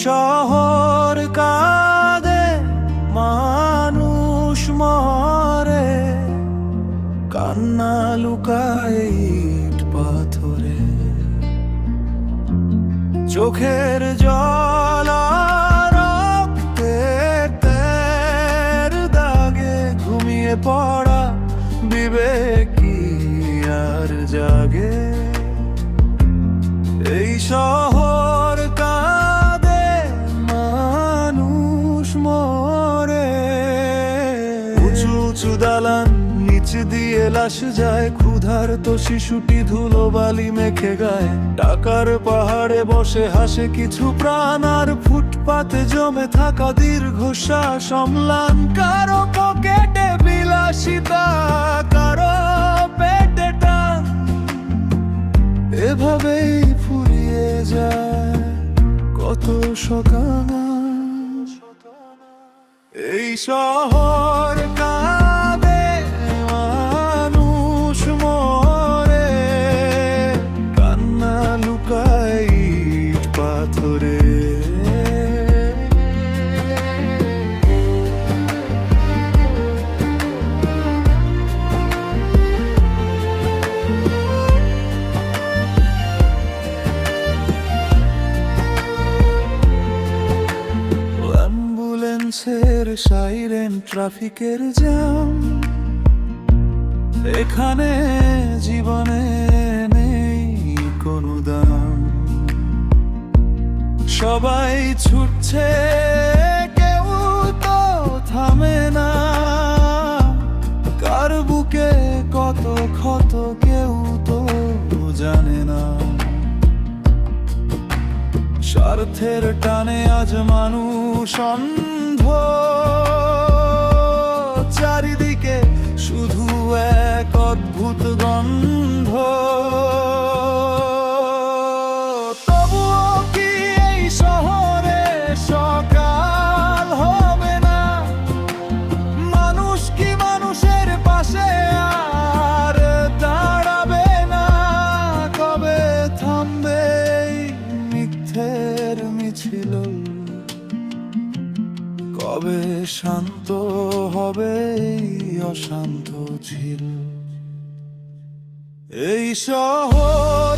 শহর কাঁদে, মানুষ মরে, কান্না লুকায় ইট পাথরে। চোখের জল আর রক্তের দাগে ঘুমিয়ে পড়া বিবেকী আর জাগে। এই শহর কাঁদে, মানুষ মরে। উঁচু উঁচু দালান, নিচ দিয়ে লাশ যায়, ক্ষুধার্ত শিশুটি ধুলোবালি মেখে গায়। টাকার পাহাড়ে বসে হাসে কিছু প্রাণ, আর ফুটপাতে জমে থাকা দীর্ঘশ্বাস অম্লান। কারো পকেটে বিলাসিতা, কারো পেটে টান, এভাবেই ফুরিয়ে যায় কত সকাল। এই শহর কাঁদে, মানুষ মরে, কান্না লুকায় ইট পাথরে। অ্যাম্বুলেন্সের সাইরেন, ট্রাফিকের জ্যাম, এখানে জীবনে নেই কোনো দাম। সবাই ছুটছে, কেউ তো থামে না। কার বুকে কত ক্ষত কেউ তো জানে না। স্বার্থের টানে আজ মানুষ অন্ধ, চারিদিকে শুধু এক অদ্ভুত গন্ধ। তবুও কি এই শহরে সকাল হবে না? মানুষ কি মানুষের পাশে আর দাঁড়াবে না? কবে থামবে মিথ্যের মিছিল? কবে শান্ত হবে অশান্ত ঝিল? এই শহর